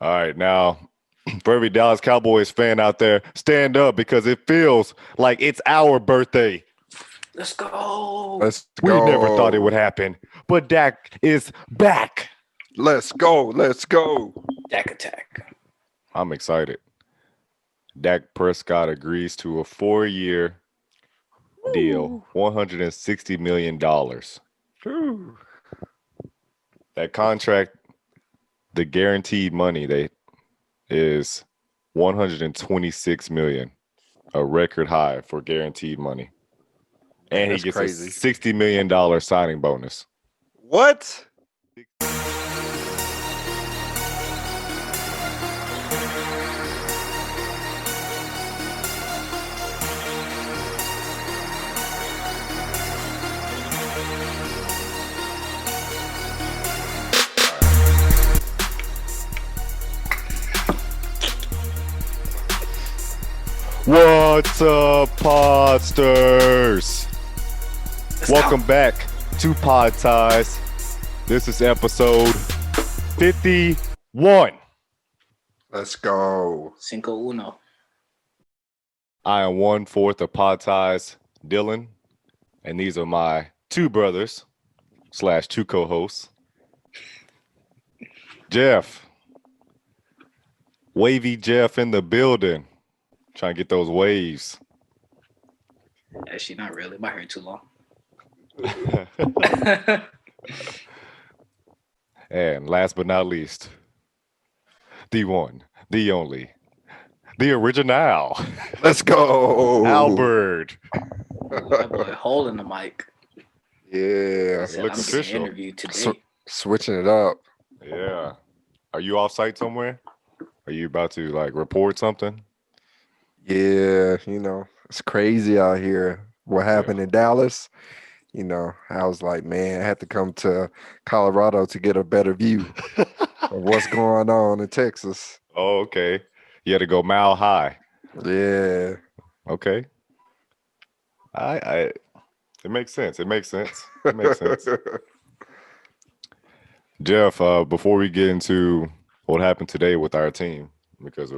All right, now for every Dallas Cowboys fan out there, stand up because it feels like it's our birthday. Let's go. Let's We go. never thought it would happen, but Dak is back. Let's go. Let's go. Dak attack. I'm excited. Dak Prescott agrees to a 4-year deal, $160 million. Whew. That contract, the guaranteed money is 126 million, a record high for guaranteed money. And That's he gets crazy. a $60 million signing bonus. What? What's up, Podsters? Let's Welcome go. back to Pod Ties. This is episode 51. Let's go. Cinco uno. I am 1/4 of Pod Ties, Dylan, and these are my two brothers / two co-hosts. Jeff. Wavy Jeff in the building. Trying to get those waves. Actually, not really. My hair too long. And last but not least, the one, the only, the original, Let's go. Albert. That boy holding the mic. Yeah. It looks I'm getting official. interviewed today. Switching it up. Yeah. Are you off site somewhere? Are you about to report something? Yeah. It's crazy out here. What happened in Dallas? I was like, man, I had to come to Colorado to get a better view of what's going on in Texas. Oh, okay. You had to go mile high. Yeah. Okay. It makes sense. It makes sense. It makes sense. Jeff, before we get into what happened today with our team, because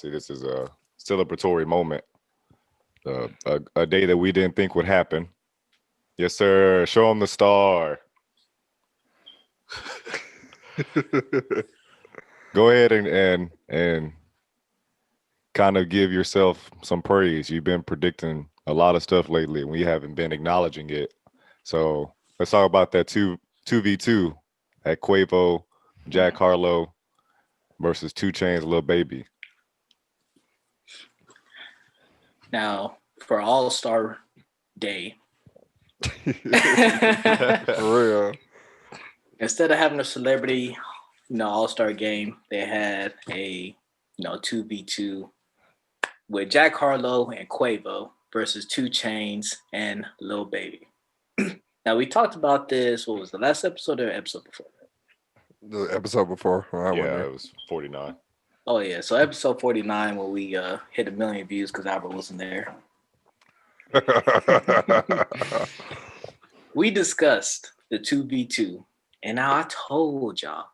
this is a celebratory moment, a day that we didn't think would happen. Yes, sir. Show them the star. Go ahead and kind of give yourself some praise. You've been predicting a lot of stuff lately, and we haven't been acknowledging it. So let's talk about that 2v2 at Quavo, Jack Harlow versus 2 Chainz, Lil Baby. Now, for All-Star Day, For real. instead of having a celebrity, All-Star game, they had a 2v2 with Jack Harlow and Quavo versus 2 Chainz and Lil Baby. Now, we talked about this, what was the last episode or episode before that? The episode before. When I went Yeah, there. it was 49. Oh, yeah. So episode 49 where we hit 1 million views because Albert wasn't there. We discussed the 2v2. And now I told y'all.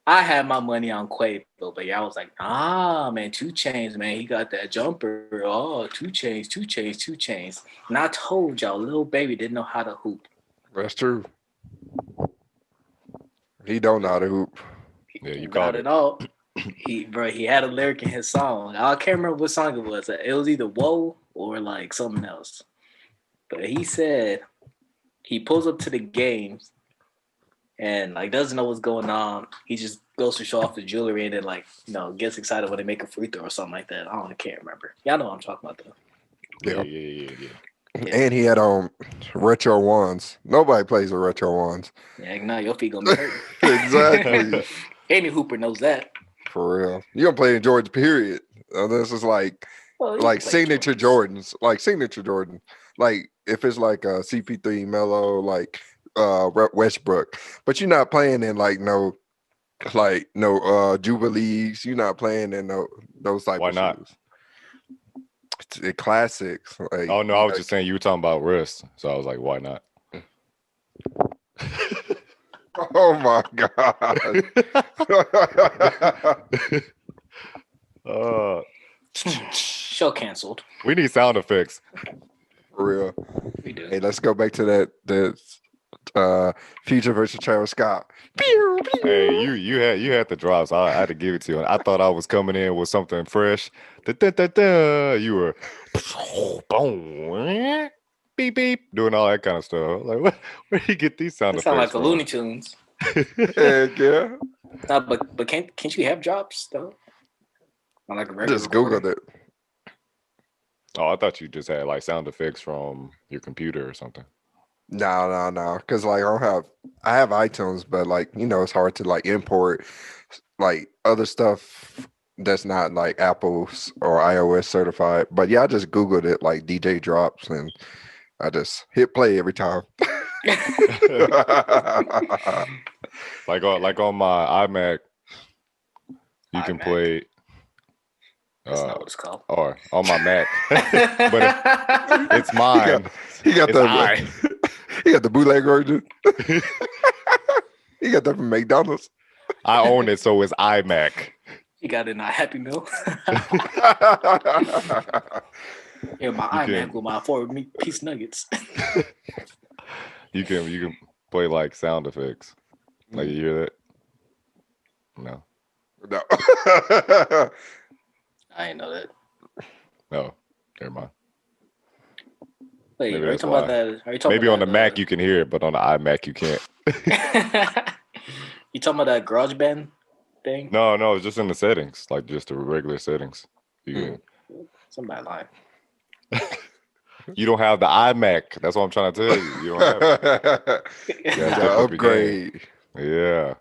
I had my money on Quavo, but y'all was like, man, 2 Chainz, man, he got that jumper. Oh, 2 Chainz. And I told y'all, Lil Baby didn't know how to hoop. That's true. He don't know how to hoop. Yeah, you Got called it it. all. He had a lyric in his song. I can't remember what song it was. It was either Whoa or something else. But he said he pulls up to the games and doesn't know what's going on. He just goes to show off the jewelry and then gets excited when they make a free throw or something like that. I can't remember. Y'all know what I'm talking about though. Yeah. And he had retro ones. Nobody plays with retro ones. Yeah, now your feet gonna be hurt. Exactly. Any hooper knows that. For real. You don't play in Jordans, period. This is Well, you can play signature Jordans. Like signature Jordan. Like if it's like a CP3 Mellow, like Westbrook. But you're not playing in no Jubilees. You're not playing in those type Why of not? shoes. It's classics. Oh no, I was just saying you were talking about wrist, so I was like, why not? Oh my god. uh, Show canceled. we need sound effects. For real. We do. Hey, let's go back to that Future versus Travis Scott. Pew, pew. Hey, you had the drops. I had to give it to you. I thought I was coming in with something fresh. Da-da-da-da. You were boom, beep beep, doing all that kind of stuff. Like, where do you get these sound That sound like effects the from? Looney Tunes. Heck yeah. Nah, but can't you have drops though? On like a regular Just recorder? Googled it. Oh, I thought you just had like sound effects from your computer or something. No. Because like I have iTunes, but like it's hard to like import like other stuff that's not like Apple's or iOS certified. But yeah, I just Googled it like DJ drops and I just hit play every time. Like on my iMac, you can iMac. play. That's not what it's called. Or on my Mac, but it's mine. He got It's the I. he got the bootleg version. He got that from McDonald's. I own it, so it's iMac. You got it in a Happy Meal. Yeah, my You iMac can- with my 4-piece nuggets. You can play like sound effects. Like you hear that? No, No. I ain't know that. no, never mind. Wait, Maybe are you that's talking about why. that? Are you talking Maybe about on the that, Mac you can hear it, but on the iMac you can't. You talking about that GarageBand thing? No, it's just in the settings, like just the regular settings. You Somebody lying. you don't have the iMac. That's what I'm trying to tell you. You don't have it. You step gotta up your game. upgrade. Yeah.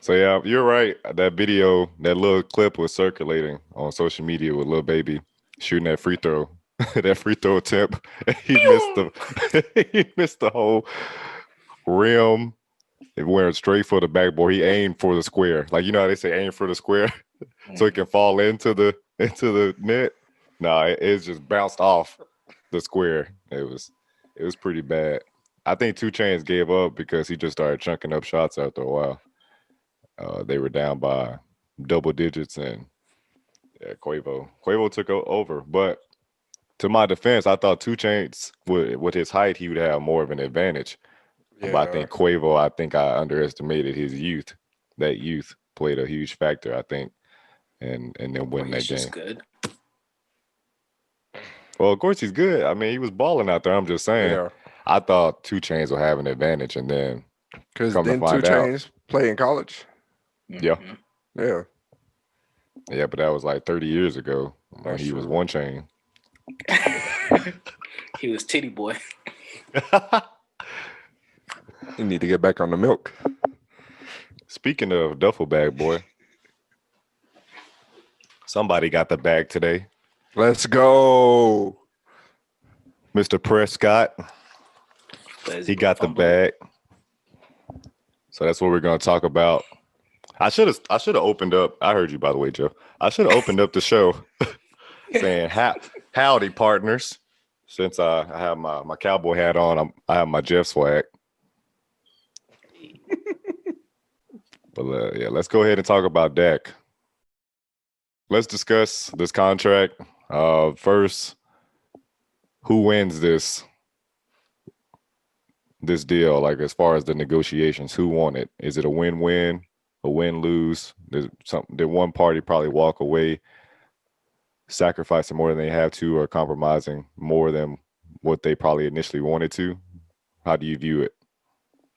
So yeah, you're right. That video, that little clip was circulating on social media with Lil Baby shooting that free throw, that free throw attempt. He missed the whole rim. It went straight for the backboard. He aimed for the square. Like how they say aim for the square so it can fall into the net. No, it's just bounced off the square. It was pretty bad. I think 2 Chainz gave up because he just started chunking up shots after a while. They were down by double digits, and Quavo took over. But to my defense, I thought 2 Chainz with his height, he would have more of an advantage. But I think Quavo, I underestimated his youth. That youth played a huge factor, I think, and then winning that He's just game. good. Well, of course he's good. I mean, he was balling out there. I'm just saying. Yeah. I thought 2 Chainz would have an advantage, and then Because come to then 2 find out. Chainz play in college. Yeah. Mhm. Yeah. Yeah, but that was like 30 years ago when That's he was true. 1 Chain. He was titty boy. You need to get back on the milk. Speaking of duffel bag boy, somebody got the bag today. Let's go. Mr. Prescott, But he got the bag. So that's what we're going to talk about. I should have opened up. I heard you, by the way, Jeff. I should have opened up the show saying howdy, partners. Since I have my cowboy hat on, I have my Jeff swag. But yeah, let's go ahead and talk about Dak. Let's discuss this contract. First, who wins this deal? Like as far as the negotiations, who won it? Is it a win-win, a win-lose? Did one party probably walk away sacrificing more than they have to, or compromising more than what they probably initially wanted to? How do you view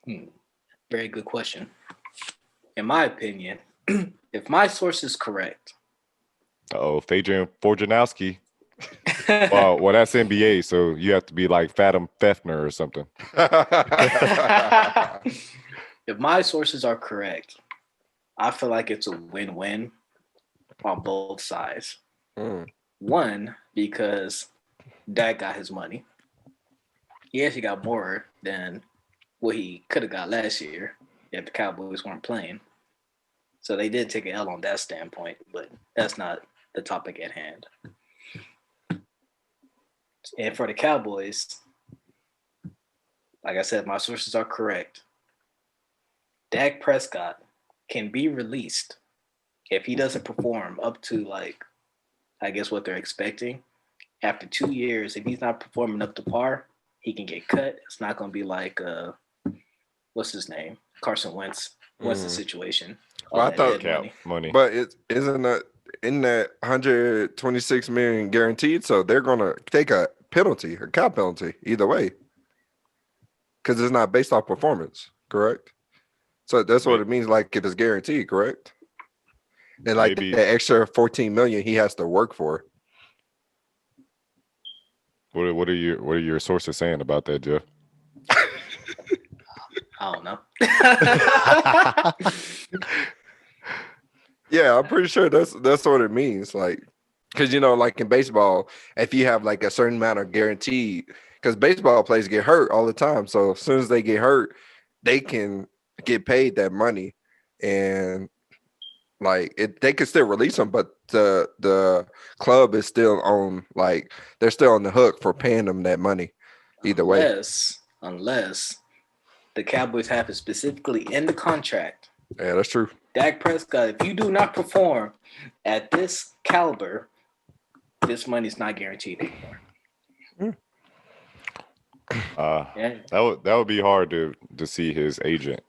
it? Very good question. In my opinion, if my source is correct, Adrian Wojnarowski. Well, that's NBA, so you have to be like Fathom Fefner or something. if my sources are correct, I feel like it's a win-win on both sides. One, because Dak got his money. He actually got more than what he could have got last year if the Cowboys weren't playing. So they did take an L on that standpoint, but that's not the topic at hand. And for the Cowboys, like I said, my sources are correct. Dak Prescott can be released if he doesn't perform up to like, I guess what they're expecting. After 2 years, if he's not performing up to par, he can get cut. It's not going to be like what's his name, Carson Wentz. What's the situation? Well, I thought money. But isn't that in that 126 million guaranteed? So they're gonna take a penalty, a cap penalty, either way, because it's not based off performance, correct? So that's what it means. Like if it's guaranteed, correct? And like Maybe. the extra 14 million he has to work for. What are your sources saying about that, Jeff? I don't know. Yeah, I'm pretty sure that's what it means. Like, because like in baseball, if you have like a certain amount of guaranteed, because baseball players get hurt all the time. So as soon as they get hurt, they can get paid that money, and like they can still release them, but the club is still on, like they're still on the hook for paying them that money either way. Unless the Cowboys have it specifically in the contract. Yeah, that's true. Dak Prescott, if you do not perform at this caliber, this money's not guaranteed anymore. That would be hard to see his agent.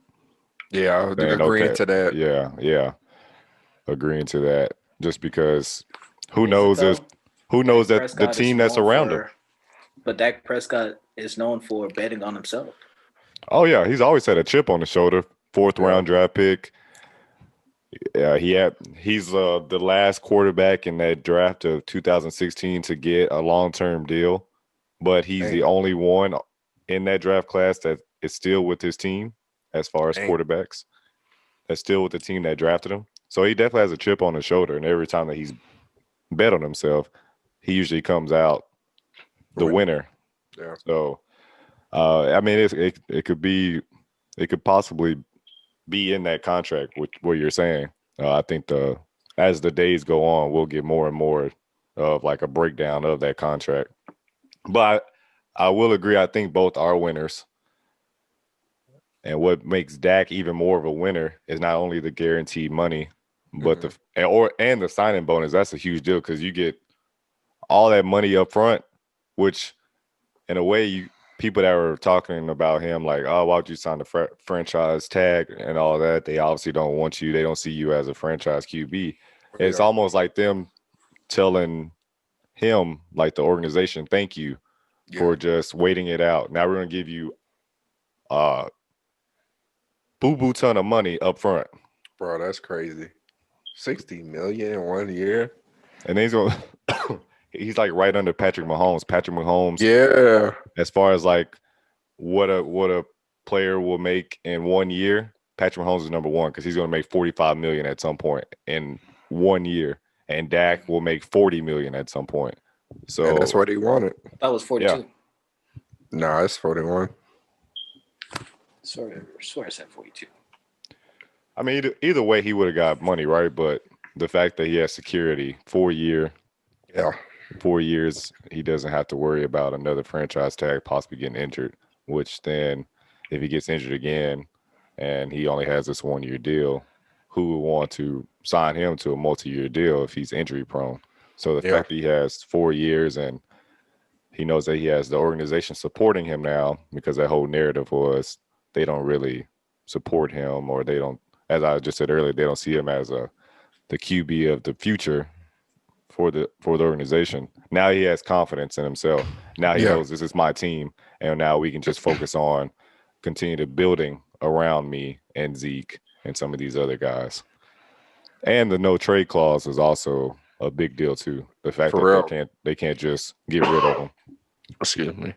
Yeah, agreeing to that. Yeah, agreeing to that. Just because who knows that the team that's around him. But Dak Prescott is known for betting on himself. Oh yeah, he's always had a chip on his shoulder. 4th round draft pick. Yeah, he's the last quarterback in that draft of 2016 to get a long-term deal, but he's the only one in that draft class that is still with his team as far as quarterbacks. That's still with the team that drafted him. So he definitely has a chip on his shoulder, and every time that he's bet on himself, he usually comes out the winner. Yeah. So, I mean, it could possibly be in that contract, which what you're saying. I think as the days go on, we'll get more and more of like a breakdown of that contract. But I will agree. I think both are winners. And what makes Dak even more of a winner is not only the guaranteed money, but the signing bonus. That's a huge deal because you get all that money up front, which in a way people that were talking about him like, oh, why would you sign the franchise tag and all that? They obviously don't want you. They don't see you as a franchise QB. It's almost like them telling him, like the organization, thank you for just waiting it out. Now we're going to give you boo-boo ton of money up front. Bro, that's crazy. 60 million in 1 year. And then he's like right under Patrick Mahomes. Yeah. As far as like what a player will make in 1 year, Patrick Mahomes is number one because he's going to make $45 million at some point in 1 year, and Dak will make $40 million at some point. So and that's what he wanted. That was 42. Yeah. Nah, it's 41. Swear I said 42. I mean, either way, he would have got money, right? But the fact that he has security 4 year, 4 years, he doesn't have to worry about another franchise tag possibly getting injured, which then if he gets injured again and he only has this 1 year deal, who would want to sign him to a multi-year deal if he's injury prone? So the fact that he has 4 years and he knows that he has the organization supporting him now, because that whole narrative was they don't really support him, or they don't, as I just said earlier, they don't see him as the QB of the future for the organization. Now he has confidence in himself. Now he knows this is my team, and now we can just focus on continue to building around me and Zeke and some of these other guys. And the no trade clause is also a big deal too. The fact that they can't just get rid of him. Excuse me.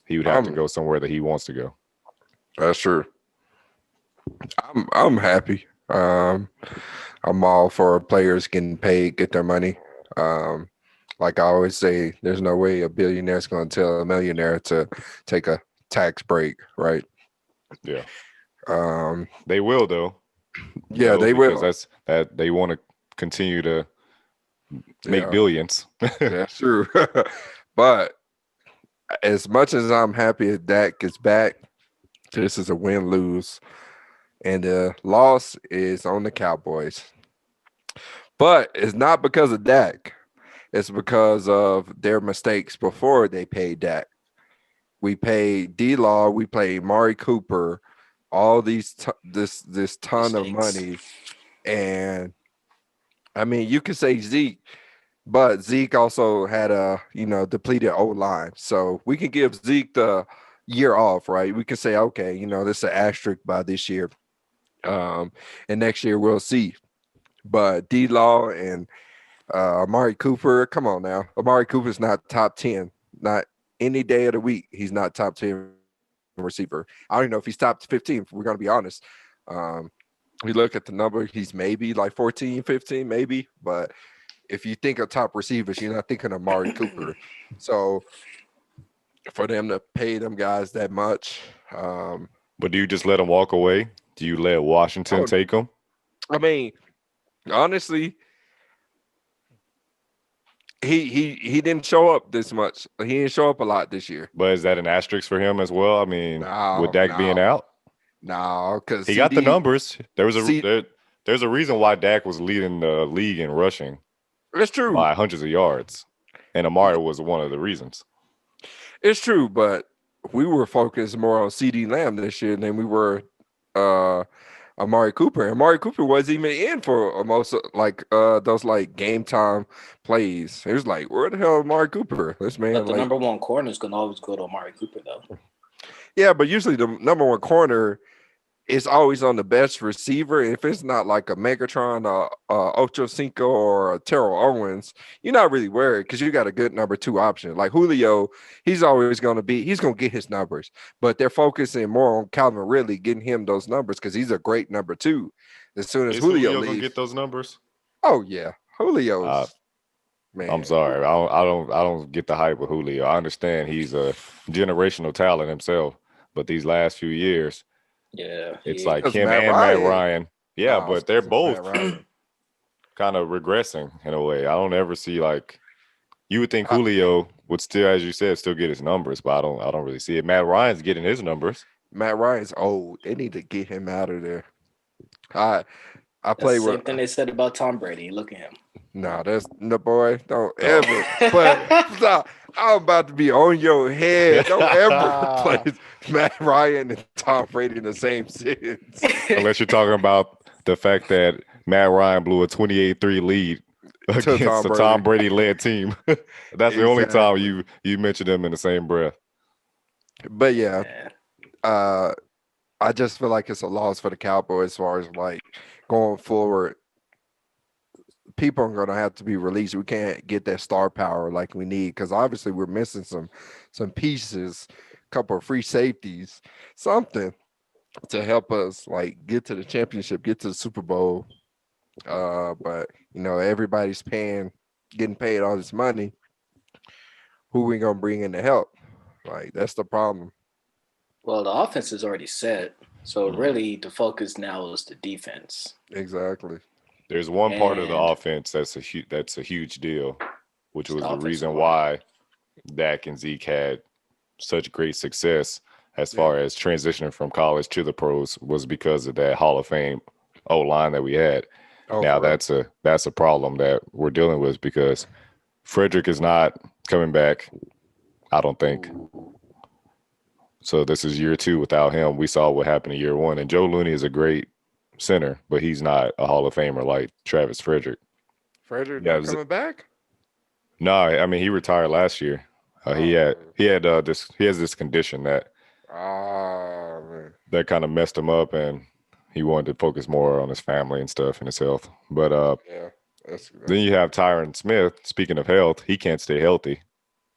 He would have to go somewhere that he wants to go. That's true. I'm happy. I'm all for players getting paid, get their money. Like I always say, there's no way a billionaire is going to tell a millionaire to take a tax break, right? Yeah. They will though. Yeah, they will. That's that they want to continue to make billions. That's true. But as much as I'm happy that Dak is back, this is a win-lose. and the loss is on the Cowboys. But it's not because of Dak. It's because of their mistakes before they paid Dak. We paid D-Law, we paid Mari Cooper, all this ton of Mistakes. money, and I mean you could say Zeke, but Zeke also had a depleted O line, so we can give Zeke the year off, right? We can say okay, this is an asterisk by this year, and next year we'll see. But D-Law and Amari Cooper, come on now. Amari Cooper's not top 10. Not any day of the week. He's not top 10 receiver. I don't even know if he's top 15, if we're going to be honest. We look at the number, he's maybe like 14, 15, maybe. But if you think of top receivers, you're not thinking of Amari Cooper. So for them to pay them guys that much. But do you just let them walk away? Do you let Washington take them? I mean, honestly, he didn't show up this much. He didn't show up a lot this year. But is that an asterisk for him as well? I mean, with Dak being out? No, because he got the numbers. There's a reason why Dak was leading the league in rushing. It's true. By hundreds of yards. And Amari was one of the reasons. It's true, but we were focused more on CeeDee Lamb this year than we were Amari Cooper. Amari Cooper wasn't even in for most of, those game time plays. It was like, where the hell is Amari Cooper? This man. But the number one corner is gonna always go to Amari Cooper, though. Yeah, but usually the number one corner is always on the best receiver. If it's not like a Megatron, Ocho Cinco, or a Terrell Owens, you're not really worried because you got a good number two option. Like Julio, he's always going to get his numbers, but they're focusing more on Calvin Ridley, getting him those numbers because he's a great number two. As soon as Julio leaves, gonna get those numbers. Oh yeah, Julio's man. I'm sorry, I don't get the hype with Julio. I understand he's a generational talent himself, but these last few years. Yeah, it's like him and Matt Ryan. Yeah, but they're both kind of regressing in a way. I don't ever see you would think Julio would still, as you said, still get his numbers, but I don't really see it. Matt Ryan's getting his numbers. Matt Ryan's old. They need to get him out of there. I play with. Same thing they said about Tom Brady. Look at him. No, that's no boy. Don't ever. But stop. I'm about to be on your head. Don't ever play Matt Ryan and Tom Brady in the same sentence. Unless you're talking about the fact that Matt Ryan blew a 28-3 lead against a Tom Brady-led team. That's the only time you mentioned them in the same breath. But yeah, I just feel like it's a loss for the Cowboys as far as going forward. People are going to have to be released. We can't get that star power like we need because obviously we're missing some pieces, a couple of free safeties, something to help us get to the championship, get to the Super Bowl. But everybody's getting paid all this money. Who we gonna bring in to help? That's the problem. Well, the offense is already set, so really the focus now is the defense. Exactly. There's one part of the offense that's a huge deal, which was the reason why Dak and Zeke had such great success as far as transitioning from college to the pros was because of that Hall of Fame O-line that we had. Now that's a problem that we're dealing with because Frederick is not coming back, I don't think. So this is year 2 without him. We saw what happened in year 1, and Joe Looney is a great center, but he's not a Hall of Famer like Travis Frederick. Frederick coming back? No, I mean he retired last year. He has this condition that that kind of messed him up, and he wanted to focus more on his family and stuff and his health. But then you have Tyron Smith. Speaking of health, he can't stay healthy.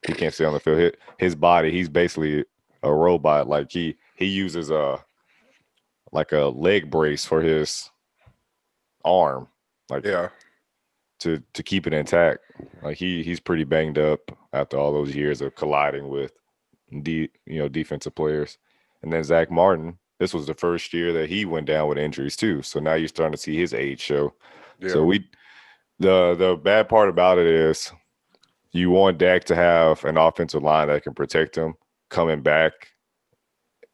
He can't stay on the field. His body, he's basically a robot. Like he uses a leg brace for his arm, to keep it intact. Like he's pretty banged up after all those years of colliding with defensive players. And then Zach Martin, this was the first year that he went down with injuries too. So now you're starting to see his age show. Yeah. So the bad part about it is you want Dak to have an offensive line that can protect him coming back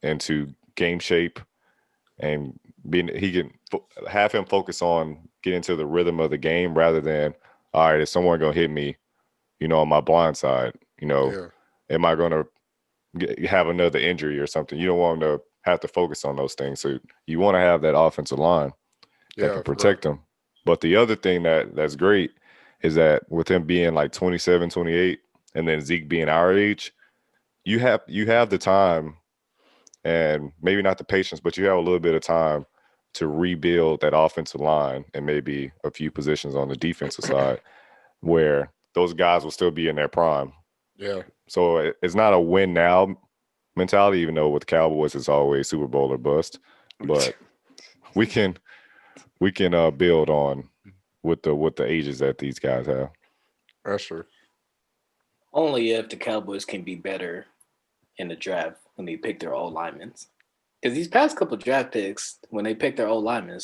into game shape and he can have him focus on getting to the rhythm of the game rather than, all right, is someone gonna hit me, on my blind side? Am I gonna have another injury or something? You don't want him to have to focus on those things. So you want to have that offensive line that can protect him. But the other thing that's great is that with him being like 27, 28, and then Zeke being our age, you have the time and maybe not the patience, but you have a little bit of time to rebuild that offensive line and maybe a few positions on the defensive side where those guys will still be in their prime. Yeah. So it's not a win now mentality, even though with Cowboys it's always Super Bowl or bust. But we can build on with the ages that these guys have. That's true. Only if the Cowboys can be better in the draft when they pick their old linemen. Because these past couple draft picks, when they pick their old linemen,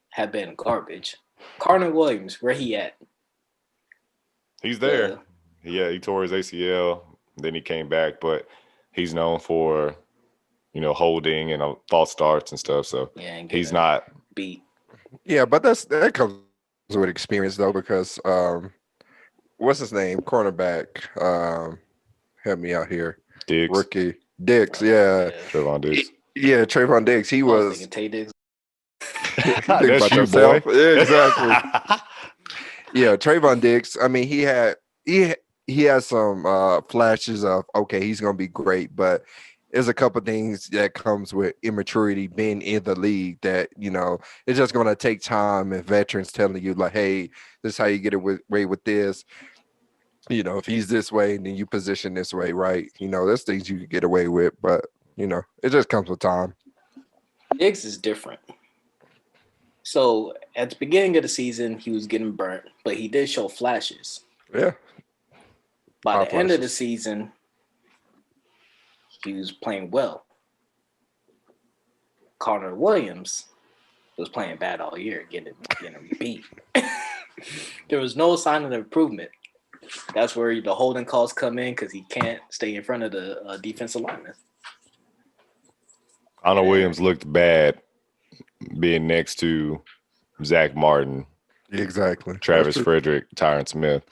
have been garbage. Connor Williams, where he at? He's there. Yeah, he tore his ACL. Then he came back, but he's known for, holding and false starts and stuff. So he's not beat. Yeah, but that comes with experience though, because what's his name? Cornerback. Help me out here. Diggs. Rookie. Diggs, yeah. Trevon Diggs. Yeah, Trevon Diggs. He was thinking Tay Diggs. That's you, boy. Yeah, exactly. Yeah, Trevon Diggs. I mean, he had some flashes of, okay, he's gonna be great, but there's a couple things that comes with immaturity being in the league that, it's just gonna take time and veterans telling you like, hey, this is how you get away with this. If he's this way, then you position this way, right? There's things you could get away with, but it just comes with time. Diggs is different. So at the beginning of the season, he was getting burnt, but he did show flashes. Yeah. By the end of the season, he was playing well. Connor Williams was playing bad all year, getting beat. There was no sign of improvement. That's where the holding calls come in because he can't stay in front of the defensive lineman. Connor Williams looked bad being next to Zach Martin. Exactly. Travis Frederick, Tyron Smith.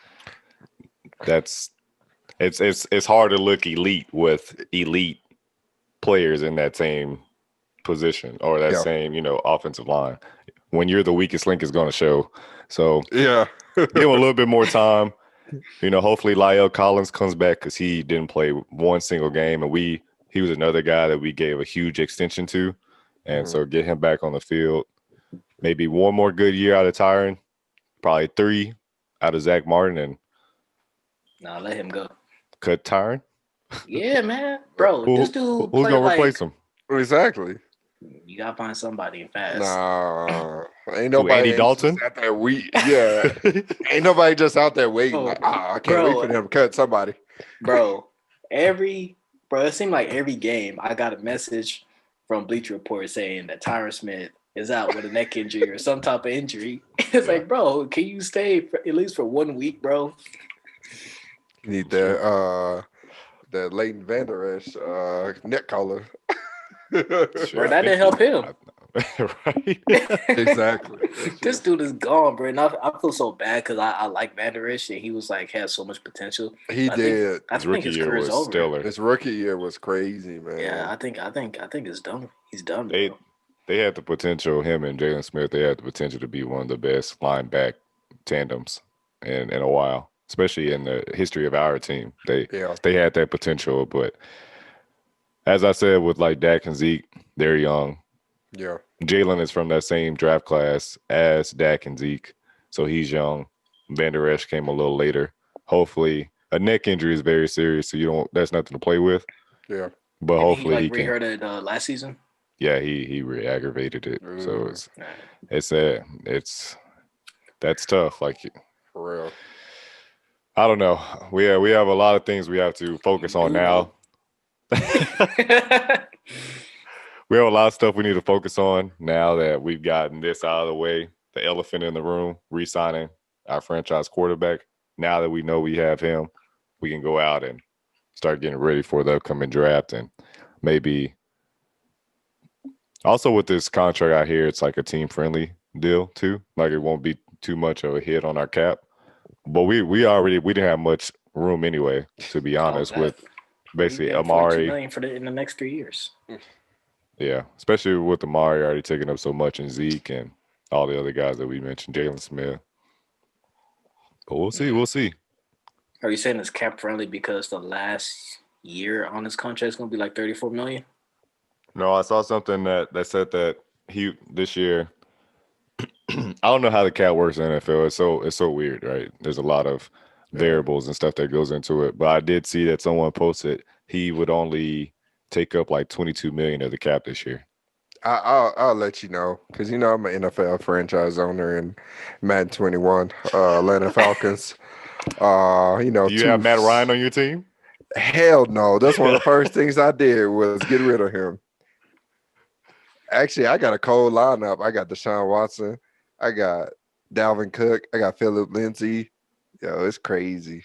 It's hard to look elite with elite players in that same position or that same, offensive line. When you're the weakest link is going to show. So yeah, give him a little bit more time. Hopefully La'el Collins comes back because he didn't play one single game, and he was another guy that we gave a huge extension to, and so get him back on the field. Maybe one more good year out of Tyron, probably 3 out of Zach Martin, and let him go. Cut Tyron. Yeah, man, bro. This dude who's gonna replace him? Exactly. You gotta find somebody fast. Nah, ain't nobody. Andy Dalton out there. Ain't nobody just out there waiting. I can't wait for them to cut somebody. Bro, it seemed like every game I got a message from Bleacher Report saying that Tyron Smith is out with a neck injury or some type of injury. It's like, bro, can you stay at least for 1 week, bro? You need the Leighton Vander Esch neck collar. Bro, that didn't help him. Right? Exactly. This dude is gone, bro. And I feel so bad because I like Vander Esch and he was had so much potential. He did. I think his career is over. Stellar. His rookie year was crazy, man. Yeah, I think it's done. He's done. They had the potential. Him and Jalen Smith. They had the potential to be one of the best lineback tandems in a while, especially in the history of our team. They had that potential, but as I said, with like Dak and Zeke, they're young. Yeah. Jalen is from that same draft class as Dak and Zeke, so he's young. Vander Esch came a little later. Hopefully, a neck injury is very serious, so that's nothing to play with. Yeah. But hopefully he can. Re-hurt it last season. Yeah, he re-aggravated it. So that's tough. Like for real. I don't know. We have a lot of things we have to focus on now. We have a lot of stuff we need to focus on now that we've gotten this out of the way. The elephant in the room, re-signing our franchise quarterback. Now that we know we have him, we can go out and start getting ready for the upcoming draft and maybe Also, with this contract out here, it's like a team friendly deal too. Like it won't be too much of a hit on our cap. But we didn't have much room anyway, to be Oh, honest, with we basically paying 42 Amari. million for in the next 3 years. Yeah, especially with Amari already taking up so much and Zeke and all the other guys that we mentioned, Jalen Smith. But we'll see. We'll see. Are you saying it's cap friendly because the last year on his contract is going to be like 34 million? No, I saw something that said that he this year. I don't know how the cap works in the NFL. It's so weird, right? There's a lot of variables and stuff that goes into it. But I did see that someone posted he would only take up like 22 million of the cap this year. I'll let you know because I'm an NFL franchise owner in Madden 21, Atlanta Falcons. Do you have Matt Ryan on your team? Hell no. That's one of the first things I did was get rid of him. Actually, I got a cold lineup. I got Deshaun Watson. I got Dalvin Cook. I got Philip Lindsay. Yo, it's crazy.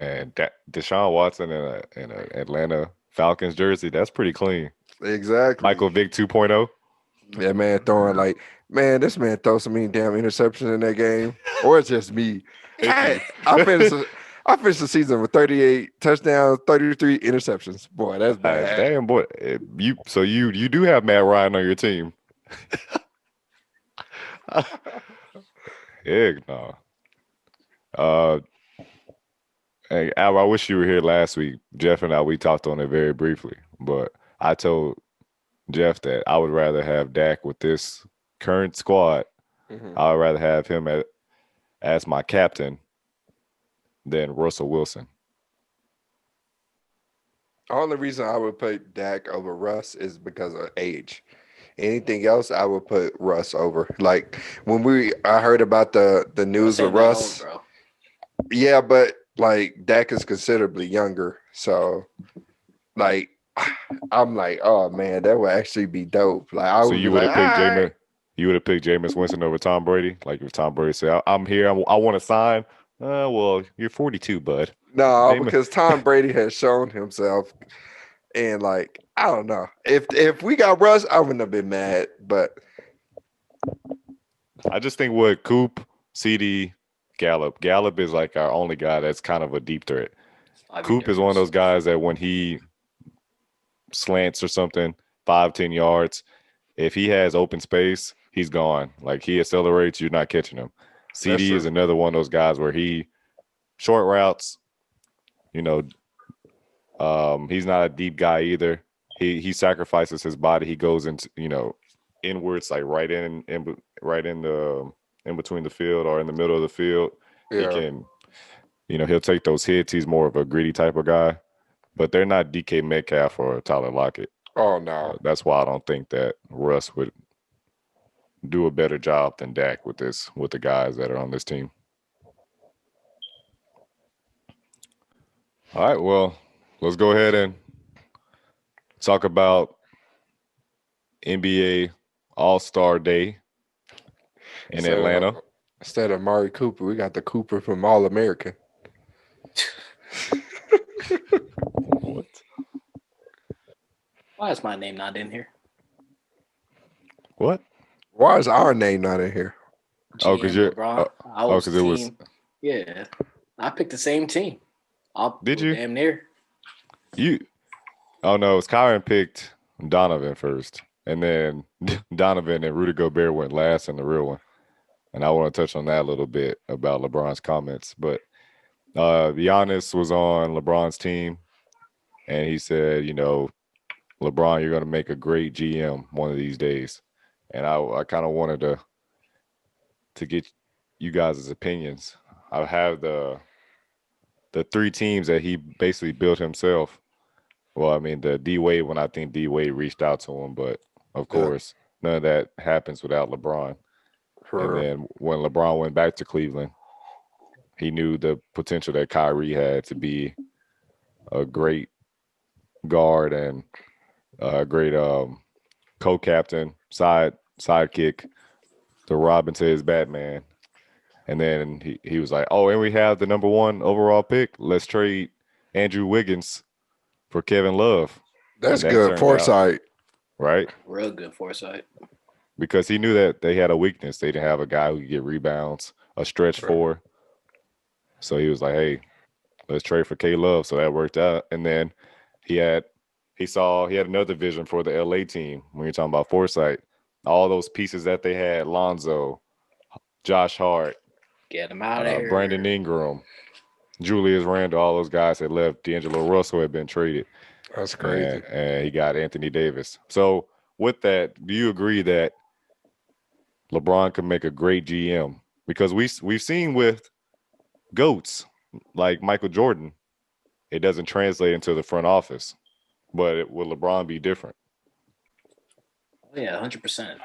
And Deshaun Watson in a Atlanta Falcons jersey, that's pretty clean. Exactly. Michael Vick 2.0. Yeah, man, this man throws so many damn interceptions in that game. Or it's just me. I finished the season with 38 touchdowns, 33 interceptions. Boy, that's bad. Damn, boy. You do have Matt Ryan on your team. Heck no. Hey, Al, I wish you were here last week. Jeff and I, we talked on it very briefly, but I told Jeff that I would rather have Dak with this current squad. I would rather have him as my captain than Russell Wilson. The only reason I would put Dak over Russ is because of age. Anything else, I would put Russ over. Like when I heard about the news with Russ. Old, bro. Yeah, but like Dak is considerably younger, so like I'm like, oh man, that would actually be dope. Like I would you would have picked Jameis. You would have picked Jameis Winston over Tom Brady. Like if Tom Brady said, "I'm here, I want to sign." Well, you're 42, bud. No, because Tom Brady has shown himself, and like I don't know if we got Russ, I wouldn't have been mad. But I just think what Coop, CD, Gallup is like our only guy that's kind of a deep threat. Coop is one of those guys that when he slants or something, 5-10 yards, if he has open space, he's gone. Like he accelerates, you're not catching him. CD is another one of those guys where he short routes, he's not a deep guy either. He sacrifices his body. He goes into, inwards, like right in between the field or in the middle of the field. Yeah. He can, he'll take those hits. He's more of a gritty type of guy, but they're not DK Metcalf or Tyler Lockett. Oh no. That's why I don't think that Russ would do a better job than Dak with the guys that are on this team. All right, well, let's go ahead and talk about NBA All-Star Day in Atlanta. Instead of Amari Cooper, we got the Cooper from All American. What? Why is my name not in here? What? Why is our name not in here? Oh, because you're. Because it was. Yeah, I picked the same team. Did you? Damn near. Oh no, it's Kyron picked Donovan first, and then Donovan and Rudy Gobert went last in the real one. And I want to touch on that a little bit about LeBron's comments. But Giannis was on LeBron's team, and he said, LeBron, you're going to make a great GM one of these days. And I kind of wanted to get you guys' opinions. I have the three teams that he basically built himself. Well, I mean, the D-Wade when I think D-Wade reached out to him, but of course, none of that happens without LeBron. And then when LeBron went back to Cleveland, he knew the potential that Kyrie had to be a great guard and a great co-captain, sidekick to Robin to his Batman. And then he was like, oh, and we have the number 1 overall pick. Let's trade Andrew Wiggins for Kevin Love. That's good foresight. right? Real good foresight. Because he knew that they had a weakness. They didn't have a guy who could get rebounds, a stretch Right. four. So he was like, "Hey, let's trade for K Love." So that worked out. And then he had another vision for the LA team when you're talking about foresight. All those pieces that they had, Lonzo, Josh Hart, Get him out of Brandon here. Ingram, Julius Randle, all those guys had left. D'Angelo Russell had been traded, That's crazy. and he got Anthony Davis. So with that, do you agree that LeBron could make a great GM? Because we've seen with GOATs like Michael Jordan, it doesn't translate into the front office. But will LeBron be different? Yeah, 100%.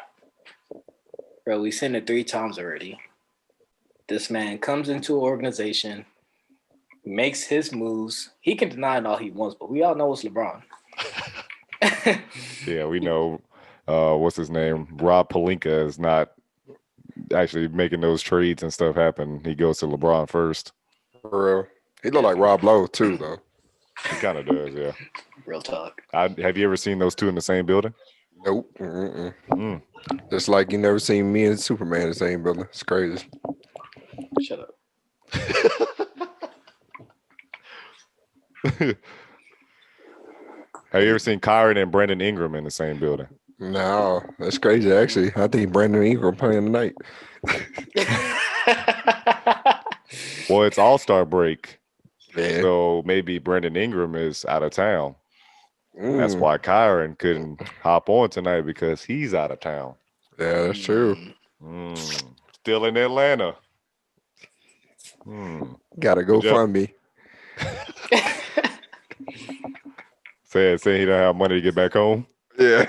Bro, we've seen it 3 times already. This man comes into an organization, makes his moves. He can deny it all he wants, but we all know it's LeBron. Yeah, we know. What's his name? Rob Pelinka is not actually making those trades and stuff happen. He goes to LeBron first. For real. He look like Rob Lowe too, though. He kind of does, yeah. Real talk. Have you ever seen those two in the same building? Nope. Mm. Just like you never seen me and Superman in the same building. It's crazy. Shut up. Have you ever seen Kyron and Brandon Ingram in the same building? No, that's crazy. Actually, I think Brandon Ingram playing tonight. Well, it's All-Star break, Yeah. so maybe Brandon Ingram is out of town. That's Mm. why Kyron couldn't hop on tonight because he's out of town. Yeah, that's true. Still in Atlanta. Gotta go Jeff- fund me. Saying he don't have money to get back home. Yeah.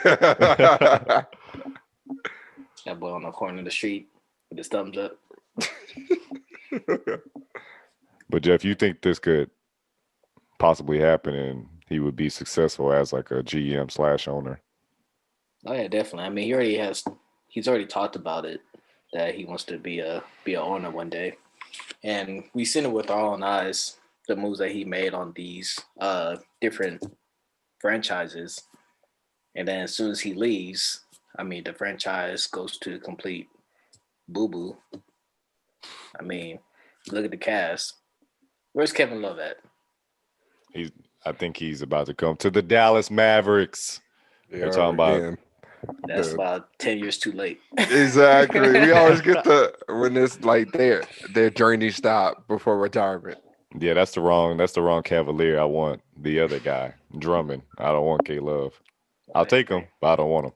That boy on the corner of the street with his thumbs up. But Jeff, you think this could possibly happen and he would be successful as like a GM/owner? Oh yeah, definitely. I mean, he's already talked about it that he wants to be a owner one day, and we've seen it with our own eyes. The moves that he made on these different franchises, and then as soon as he leaves, I mean, the franchise goes to complete boo boo. I mean, look at the cast. Where's Kevin Love at? I think he's about to come to the Dallas Mavericks. Yeah, You're talking about again. That's Yeah. about 10 years too late. Exactly. We always get when it's like their journey stop before retirement. yeah, that's the wrong Cavalier. I want the other guy, Drummond. I don't want K Love. I'll take him, but I don't want him.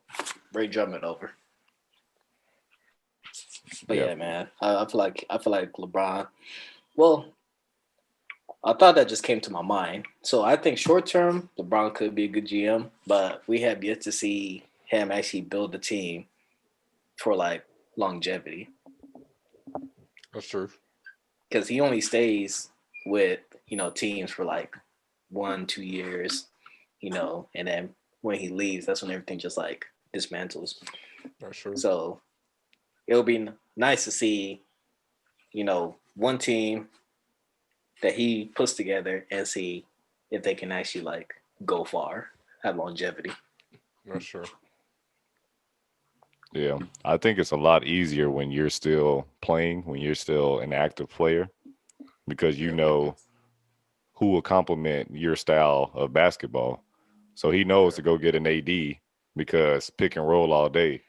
Bring Drummond over. But Yeah. yeah, man, I feel like LeBron. Well, I thought that just came to my mind. So I think short term, LeBron could be a good GM, but we have yet to see him actually build a team for like longevity That's true. because he only stays with teams for like 1-2 years, and then when he leaves, that's when everything just like dismantles. That's true. So it'll be nice to see, one team that he puts together and see if they can actually like go far, have longevity. That's true. Yeah, I think it's a lot easier when you're still playing, when you're still an active player, because you know who will complement your style of basketball. So he knows to go get an AD because pick and roll all day,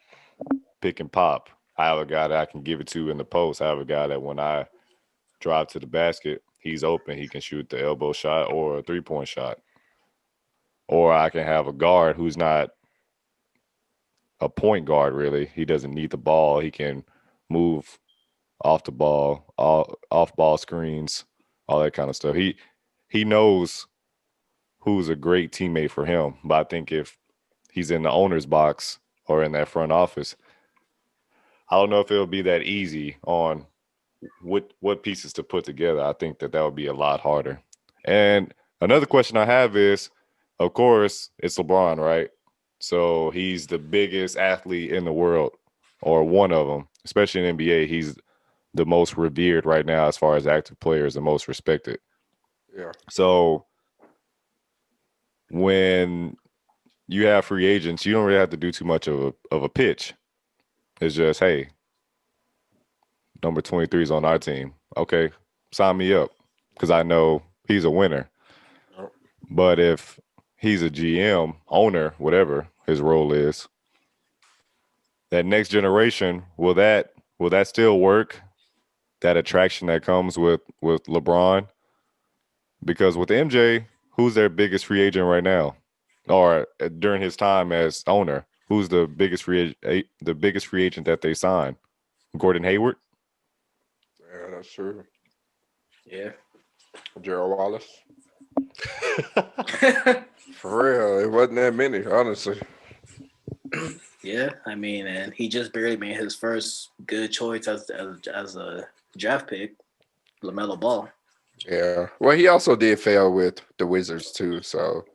pick and pop. I have a guy that I can give it to in the post. I have a guy that when I drive to the basket, he's open. He can shoot the elbow shot or a 3-point shot. Or I can have a guard who's not a point guard, really. He doesn't need the ball. He can move off the ball, off ball screens, all that kind of stuff. He knows who's a great teammate for him. But I think if he's in the owner's box or in that front office, I don't know if it'll be that easy on what pieces to put together. I think that would be a lot harder. And another question I have is, of course, it's LeBron, right? So he's the biggest athlete in the world, or one of them, especially in NBA. He's the most revered right now as far as active players, the most respected. Yeah. So when you have free agents, you don't really have to do too much of a pitch. It's just, hey, number 23 is on our team. Okay, sign me up because I know he's a winner. Yep. But if he's a GM, owner, whatever his role is, that next generation, will that still work? That attraction that comes with LeBron? Because with MJ, who's their biggest free agent right now? Or during his time as owner, who's the biggest free agent that they signed? Gordon Hayward? Yeah, that's true. Yeah. Gerald Wallace. For real, it wasn't that many, honestly. Yeah, I mean, and he just barely made his first good choice as a draft pick, LaMelo Ball. Yeah. Well, he also did fail with the Wizards too, so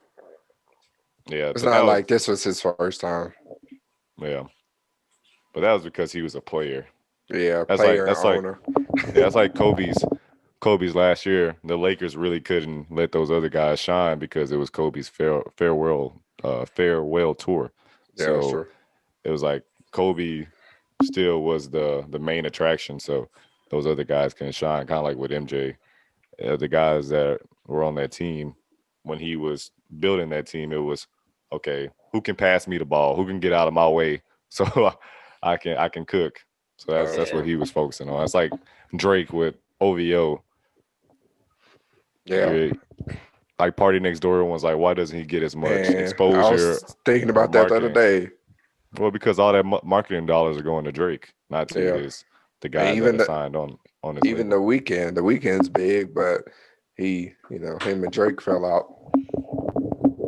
Yeah, it's but not like this was his first time. yeah, but that was because he was a player. Yeah, That's player like and owner. that's like Kobe's last year. The Lakers really couldn't let those other guys shine because it was Kobe's farewell tour. Yeah, So sure. it was like Kobe still was the main attraction. So those other guys can shine, kind of like with MJ. The guys that were on that team when he was building that team, it was okay. Who can pass me the ball? Who can get out of my way so I can cook? So that's what he was focusing on. It's like Drake with OVO. Yeah. Like Party Next Door was like, why doesn't he get as much Man, exposure? I was thinking about that the other day. Well, because all that marketing dollars are going to Drake, not to the guys even that are signed on his even label. the weekend's big, but him and Drake fell out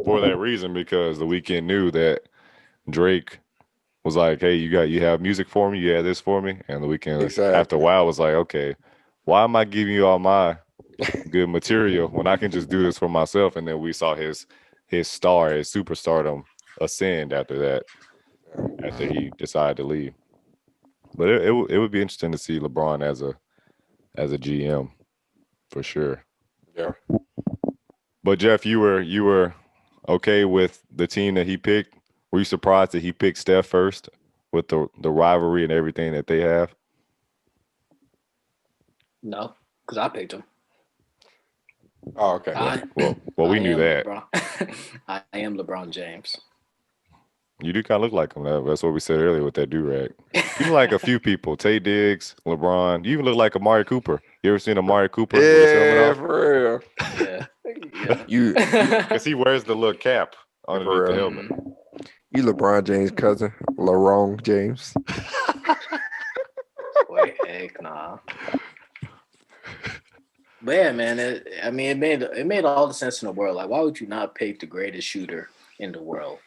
For that reason, because the weekend knew that Drake was like, hey, you have music for me, you have this for me, and the weekend after a while was like, okay, why am I giving you all my good material when I can just do this for myself? And then we saw his superstardom ascend after that, after he decided to leave. But it would be interesting to see LeBron as a GM for sure. Yeah. But Jeff, you were okay with the team that he picked? Were you surprised that he picked Steph first with the rivalry and everything that they have? No, because I picked him. Oh, okay. Well, we knew that. I am LeBron James. You do kind of look like him. That's what we said earlier with that do-rag. You look like a few people. Tay Diggs, LeBron. You even look like Amari Cooper. You ever seen Amari Cooper with his helmet off? For real. Yeah. You Because he wears the little cap underneath the helmet. You LeBron James' cousin, LeBron James. Boy, heck nah. But yeah, man, it made all the sense in the world. Like, why would you not pick the greatest shooter in the world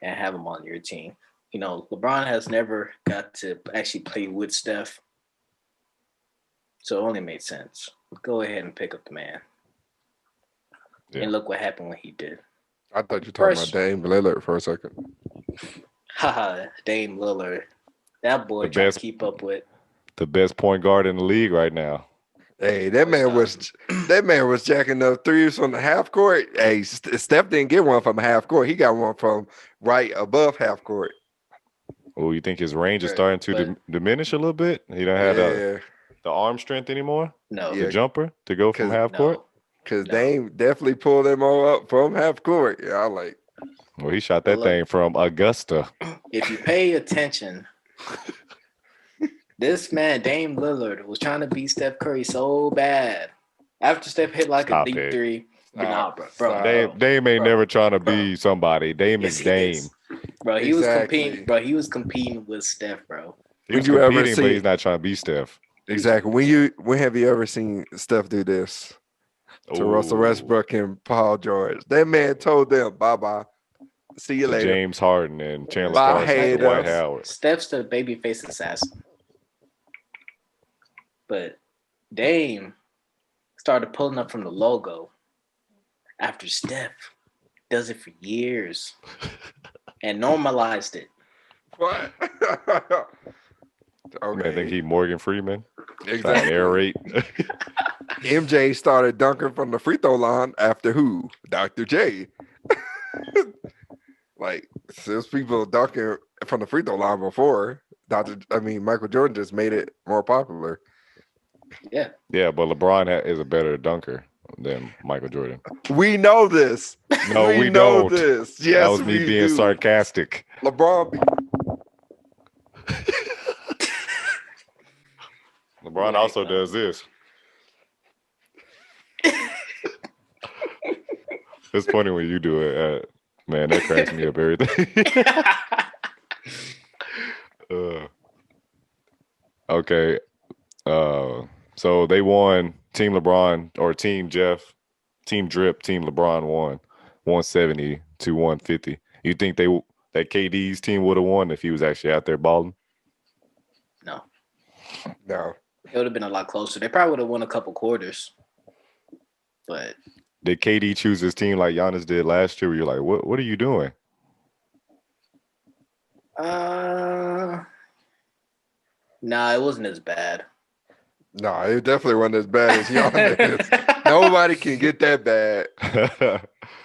and have him on your team? You know, LeBron has never got to actually play with Steph. So it only made sense. Go ahead and pick up the man. Yeah. And look what happened when he did. I thought you were talking about Dame Lillard for a second. Haha, Dame Lillard. That boy trying to keep up with. The best point guard in the league right now. Hey, that man was jacking up threes from the half court. Hey, Steph didn't get one from half court. He got one from right above half court. Oh, you think his range is starting to diminish a little bit? He don't have the arm strength anymore? No. The jumper to go from half court? Because Dame definitely pulled them all up from half court. Yeah, I like. Well, he shot that thing from Augusta. If you pay attention, this man, Dame Lillard, was trying to beat Steph Curry so bad. After Steph hit like a deep three. Nah, bro. Dame ain't never trying to be somebody. Dame is Dame. Bro, he was competing. Bro, he was competing with Steph, bro. He was competing, but he's not trying to be Steph. Exactly. When have you ever seen Steph do this to Russell Westbrook and Paul George? That man told them, bye-bye. See you later. James Harden and Chandler Parsons and Dwight Howard. Steph's the babyface assassin. But Dame started pulling up from the logo after Steph does it for years and normalized it. What? Okay. I think he Morgan Freeman. Exactly. Narrate. MJ started dunking from the free throw line after who? Dr. J. Like, there's people dunking from the free throw line before. Michael Jordan just made it more popular. Yeah. Yeah, but LeBron is a better dunker than Michael Jordan. We know this. No, we know don't. this. Yes, That was me we being do. sarcastic. LeBron. LeBron also does this. It's funny when you do it. Man, that cracks me up everything. Okay. So they won. Team LeBron or Team Jeff, Team Drip, Team LeBron won 170 to 150. You think that KD's team would have won if he was actually out there balling? No. It would have been a lot closer. They probably would have won a couple quarters. But did KD choose his team like Giannis did last year? Where you're like, what are you doing? Nah, it wasn't as bad. No, it definitely wasn't as bad as Giannis. Nobody can get that bad.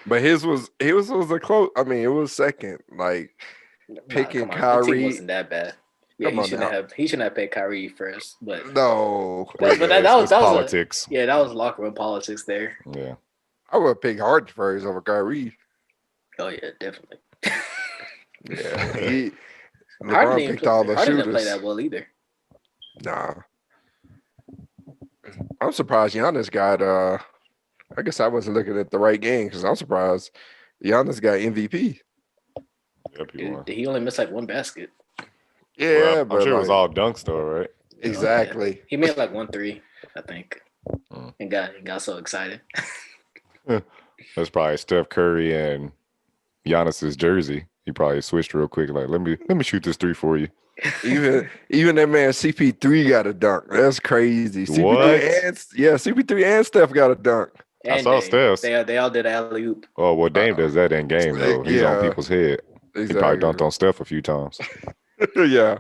But his was a close. I mean, it was second. Like picking Kyrie. The team wasn't that bad. Yeah, he shouldn't have picked Kyrie first. But no, that was politics. That was locker room politics there. Yeah, I would pick Harden first over Kyrie. Oh yeah, definitely. Yeah, LeBron picked all the shooters. Didn't play that well either. Nah, I'm surprised Giannis got. I guess I wasn't looking at the right game because I'm surprised Giannis got MVP. Yep, he only missed like one basket. Yeah, well, but I'm sure it was all dunks though, right? Exactly. Yeah. He made like 1-3, I think, and got so excited. That's probably Steph Curry and Giannis's jersey. He probably switched real quick, like let me shoot this three for you. Even that man CP3 got a dunk. That's crazy. CP3 and Steph got a dunk. And I saw Steph. They all did alley oop. Oh well, Dame does that in game though. He's on people's head. Exactly. He probably dunked on Steph a few times. Yeah.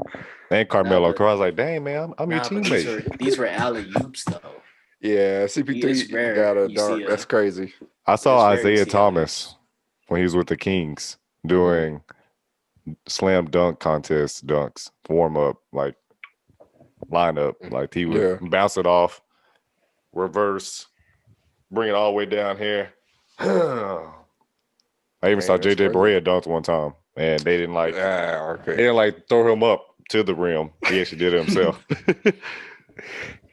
And Carmelo. I was like, dang man, I'm your teammate. These were alley oops though. Yeah, CP3 got a dunk. That's crazy. I saw Isaiah Thomas when he was with the Kings doing slam dunk contest dunks, warm up, like lineup. Like he would bounce it off, reverse, bring it all the way down here. I even saw JJ Barea dunked one time, and they didn't they didn't like throw him up to the rim. He actually did it himself.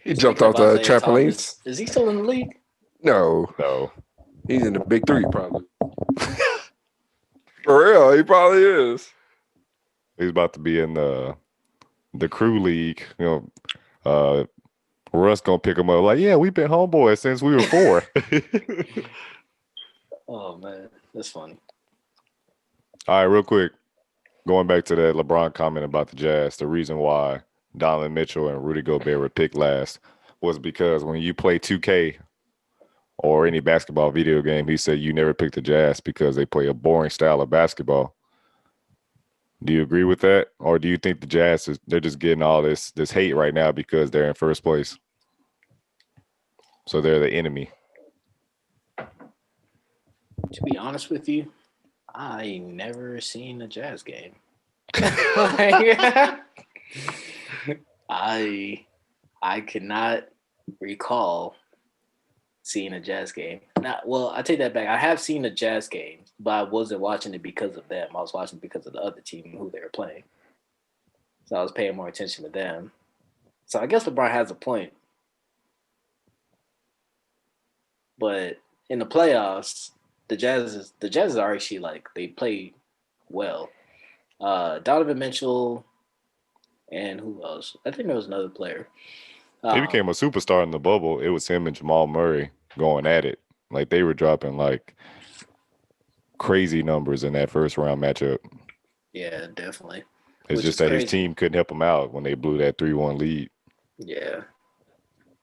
He jumped off the trampolines. Is he still in the league? No. He's in the big three, probably. For real, he probably is. He's about to be in the crew league. You know, Russ gonna pick him up. Like, yeah, we've been homeboys since we were 4. Oh man, that's funny. All right, real quick, going back to that LeBron comment about the Jazz. The reason why Donovan Mitchell and Rudy Gobert were picked last was because when you play 2K or any basketball video game, he said you never pick the Jazz because they play a boring style of basketball. Do you agree with that? Or do you think the Jazz they're just getting all this hate right now because they're in first place? So they're the enemy. To be honest with you, I never seen a Jazz game. I cannot recall seeing a Jazz game. I take that back. I have seen a Jazz game, but I wasn't watching it because of them. I was watching it because of the other team who they were playing. So I was paying more attention to them. So I guess LeBron has a point. But in the playoffs, the Jazz are actually like they play well. Donovan Mitchell and who else? I think there was another player. He became a superstar in the bubble. It was him and Jamal Murray going at it. Like they were dropping like crazy numbers in that first round matchup. Yeah, definitely. It's just that his team couldn't help him out when they blew that 3-1 lead. Yeah.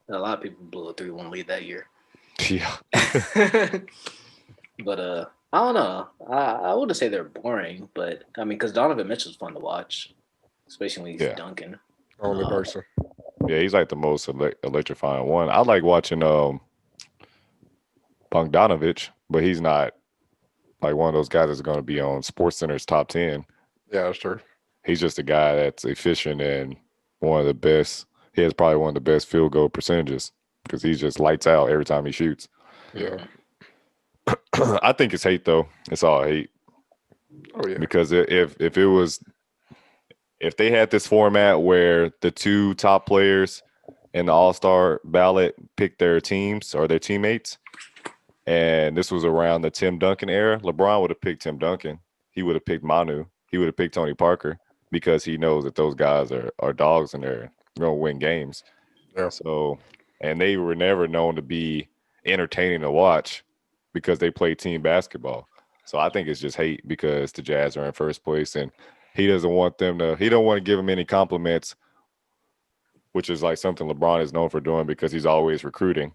A lot of people blew a 3-1 lead that year. Yeah. But I don't know. I wouldn't say they're boring, but I mean, because Donovan Mitchell's fun to watch, especially when he's dunking. Only person. Yeah, he's like the most electrifying one. I like watching Bogdanovich, but he's not like one of those guys that's going to be on Sports Center's top 10. Yeah, that's true. He's just a guy that's efficient and one of the best. He has probably one of the best field goal percentages because he just lights out every time he shoots. Yeah. I think it's hate though. It's all hate Oh yeah. because if they had this format where the two top players in the All-Star ballot picked their teams or their teammates, and this was around the Tim Duncan era, LeBron would have picked Tim Duncan. He would have picked Manu. He would have picked Tony Parker because he knows that those guys are dogs and they're going to win games. Yeah. So, and they were never known to be entertaining to watch because they play team basketball. So I think it's just hate because the Jazz are in first place and he doesn't want them to, he don't want to give them any compliments, which is like something LeBron is known for doing because he's always recruiting.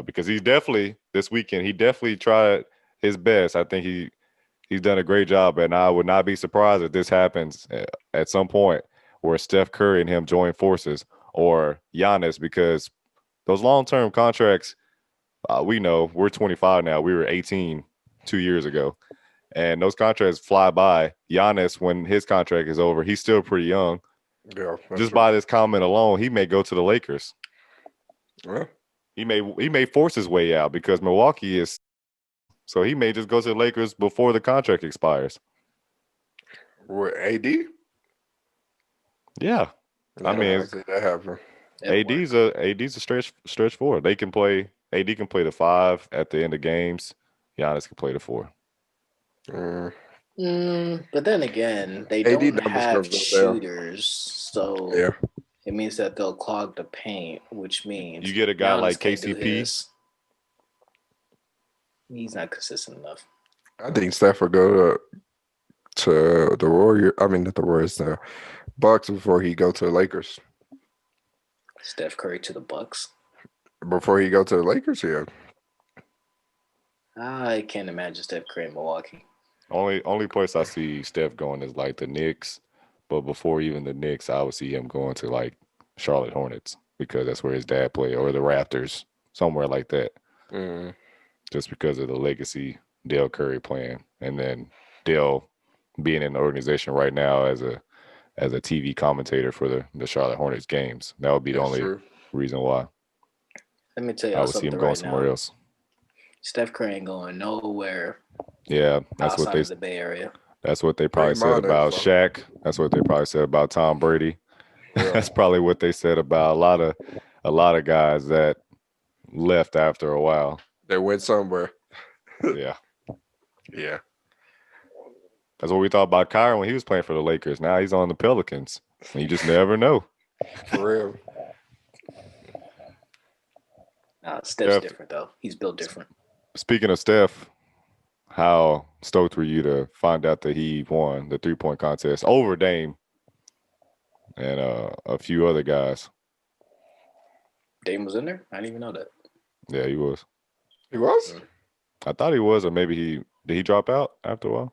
Because he's definitely, this weekend, he definitely tried his best. I think he's done a great job, and I would not be surprised if this happens at some point where Steph Curry and him join forces or Giannis, because those long-term contracts, we know we're 25 now. We were 18 2 years ago, and those contracts fly by. Giannis, when his contract is over, he's still pretty young. Yeah. Just by this comment alone, he may go to the Lakers. Well, He may force his way out because Milwaukee is. So he may just go to the Lakers before the contract expires. with AD? Yeah. I mean, I see that happen. AD's a stretch forward. They can play. AD can play the 5 at the end of games. Giannis can play the 4. But then again, they AD don't numbers have go down. shooters, so Yeah. it means that they'll clog the paint, which means You get a guy Giannis like can't do KCP. his. He's not consistent enough. I think Steph will go to the Warriors. I mean, not the Warriors, the Bucks before he go to the Lakers. Steph Curry to the Bucks. Before he go to the Lakers, yeah. I can't imagine Steph Curry in Milwaukee. Only place I see Steph going is like the Knicks, but before even the Knicks, I would see him going to like Charlotte Hornets because that's where his dad played, or the Raptors, somewhere like that. Mm. Just because of the legacy Dale Curry playing, and then Dale being in the organization right now as a TV commentator for the Charlotte Hornets games. That would be the That's only true. reason why Let me tell I you would see something him going right somewhere now. else. Steph Curry ain't going nowhere Yeah, that's outside what they of the Bay Area. that's what they probably said Draymond about is, though. Shaq. That's what they probably said about Tom Brady. Yeah. That's probably what they said about a lot of guys that left after a while. They went somewhere. Yeah. Yeah. That's what we thought about Kyrie when he was playing for the Lakers. Now he's on the Pelicans. And you just never know. For real. Steph's Steph- different though. He's built different. Speaking of Steph, how stoked were you to find out that he won the 3-point contest over Dame and a few other guys? Dame was in there? I didn't even know that. Yeah, he was. He was? I thought he was, or maybe did he drop out after a while?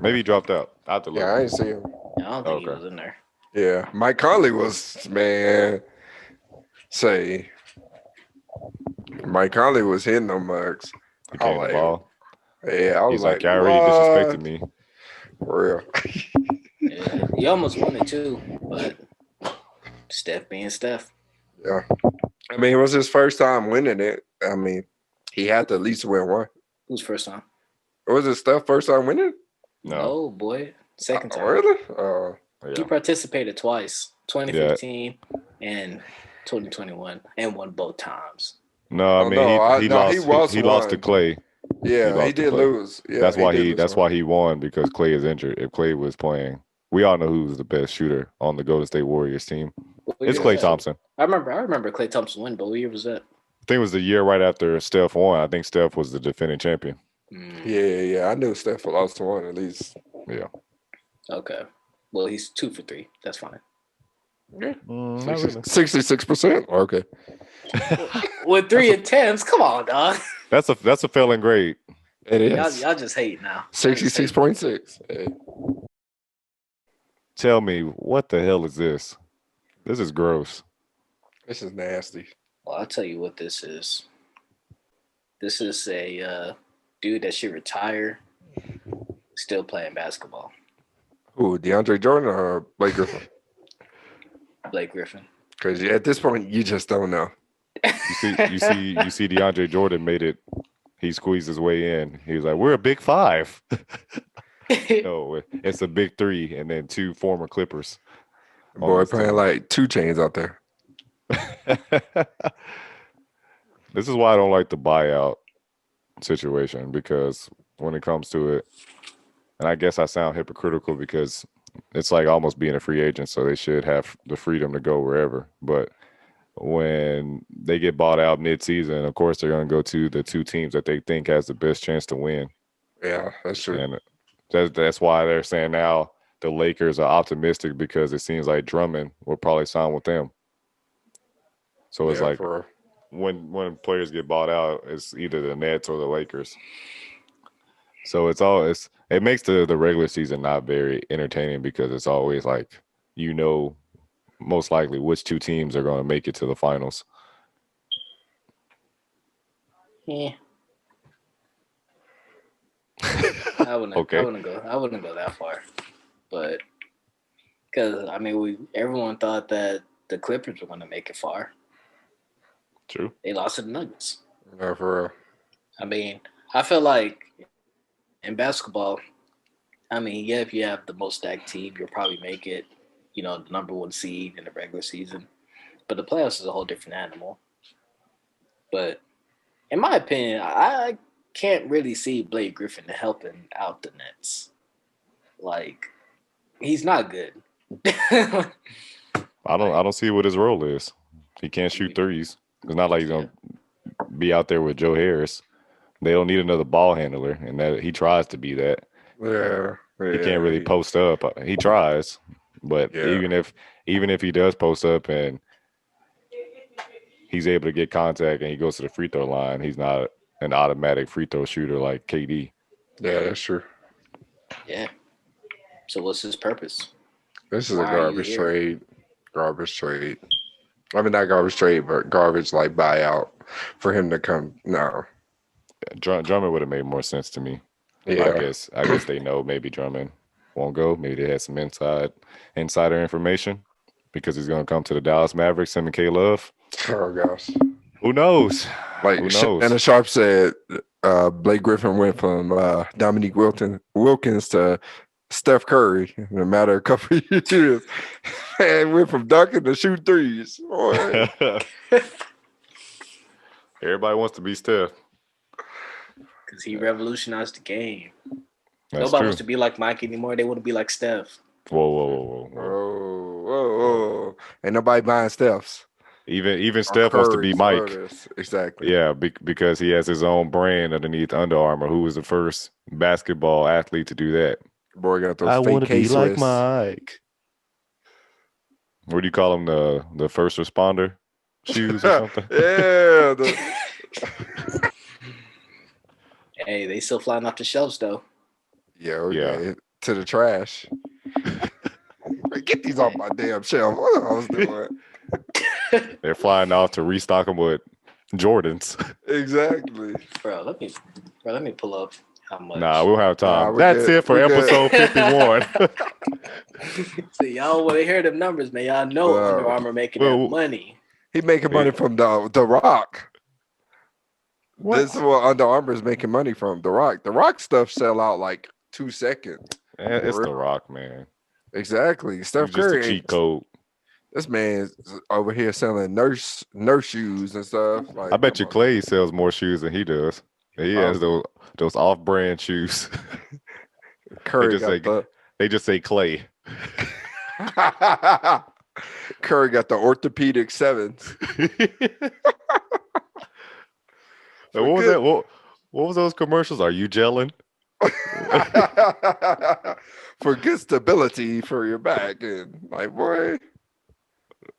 Maybe he dropped out. I have to look. Yeah, I ain't see him. I don't think he Okay. was in there. Yeah. Mike Conley was, man. Say, Mike Conley was hitting them mugs. He came like, the ball. Yeah, I was He's like, like, you already disrespected me. For real. Yeah. He almost won it too, but Steph being Steph. Yeah. I mean, it was his first time winning it. I mean, he had to at least win one. Who's first time? Was it Steph first time winning? No. Boy. Second time. Really? He Yeah. participated twice, 2015 and 2021, and won both times. No, I Oh, mean no, he no, lost. he was He lost to one. Clay. He Yeah, lost he to did Clay. lose. Yeah, That's why did lose that's one. why he won, because Clay is injured. If Clay was playing, we all know who's the best shooter on the Golden State Warriors team. What year It's was Klay that? Thompson. I remember Klay Thompson win, but what year was that? I think it was the year right after Steph won. I think Steph was the defending champion. Yeah. I knew Steph lost one at least. Yeah. Okay. Well, he's 2 for 3. That's fine. Yeah. Not really. 66%. Okay. With 3 attempts, come on, dog. That's a failing grade. It is. Y'all just hate now. 66.6. Hey. Tell me, what the hell is this? This is gross. This is nasty. Well, I'll tell you what this is. This is a dude that should retire Still playing basketball. Who, DeAndre Jordan or Blake Griffin? Blake Griffin. Because at this point, you just don't know. You see, DeAndre Jordan made it. He squeezed his way in. He was like, "We're a big five." No, it's a big three, and then 2 former Clippers. Boy, playing like 2 Chainz out there. This is why I don't like the buyout situation, because when it comes to it, and I guess I sound hypocritical because it's like almost being a free agent, so they should have the freedom to go wherever. But when they get bought out mid-season, of course they're going to go to the 2 teams that they think has the best chance to win. Yeah, that's true. And that's why they're saying now the Lakers are optimistic, because it seems like Drummond will probably sign with them. So it's like when players get bought out, it's either the Nets or the Lakers. So it makes the regular season not very entertaining, because it's always like, most likely which 2 teams are going to make it to the finals. Yeah. I wouldn't go that far, but because everyone thought that the Clippers were going to make it far. True. They lost to the Nuggets. Yeah, for real. I feel like in basketball, if you have the most stacked team, you'll probably make it, the number 1 seed in the regular season. But the playoffs is a whole different animal. But in my opinion, I can't really see Blake Griffin helping out the Nets. Like, he's not good. I don't see what his role is. He can't shoot threes. It's not like he's gonna be out there with Joe Harris. They don't need another ball handler, and that he tries to be that. Yeah. He can't really post up. He tries, but even if he does post up and he's able to get contact and he goes to the free throw line, he's not an automatic free throw shooter like KD. Yeah, that's true. Yeah. So what's his purpose? This is a garbage trade. Garbage trade. Not garbage trade, but garbage like buyout for him to come. No. Drummond would have made more sense to me. Yeah. I guess they know maybe Drummond won't go. Maybe they had some insider information, because he's going to come to the Dallas Mavericks, him and K-Love. Oh, gosh. Who knows? Like, Who knows? Shannon Sharp said Blake Griffin went from Dominique Wilkins to Steph Curry in a matter of a couple of years. And went from dunking to shoot threes. Everybody wants to be Steph. Because he revolutionized the game. That's Nobody true. wants to be like Mike anymore. They want to be like Steph. Whoa. Whoa. Ain't nobody buying Steph's. Even Steph wants to be Mike. Exactly. Yeah, because he has his own brand underneath Under Armour. Who was the first basketball athlete to do that? Boy got those fake K-Swiss. Mike. What do you call him? The first responder shoes or something? Yeah. Hey, they still flying off the shelves though. Yeah. To the trash. Get these off my damn shelf. What I was doing? They're flying off to restock them with Jordans. Exactly. Bro, let me pull up how much. Nah, we don't have time. Nah, That's good. it for episode 51. See, y'all want to hear them numbers, man. Y'all know Under Armour making that money. He making money from the Rock. What? This is what Under Armour is making money from. The Rock. The Rock stuff sell out like 2 seconds. It's The Rock, man. Exactly. Steph It's just Curry. a cheat code. This man's over here selling nurse shoes and stuff. Like, I bet you Clay sells more shoes than he does. He has those off-brand shoes. Curry They just say Clay. Curry got the orthopedic 7s. What was that? What was those commercials? Are you gelling? For good stability for your back. And like, boy.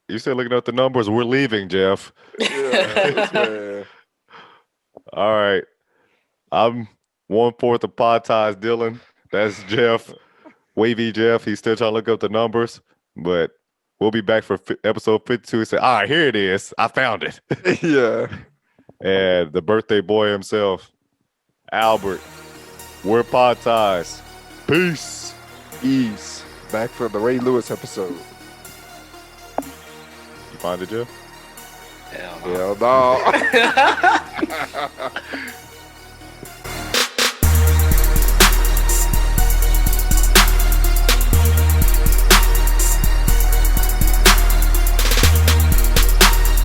You said looking at the numbers, we're leaving, Jeff. Yeah, man. All right. I'm 1/4 of Pod Ties Dylan. That's Jeff. Wavy Jeff. He's still trying to look up the numbers, but we'll be back for episode 52. He said, all right, here it is. I found it. Yeah. And the birthday boy himself, Albert. We're Pod Ties. Peace. Ease. Back for the Ray Lewis episode. You find it, Jeff? Hell no. Hell no.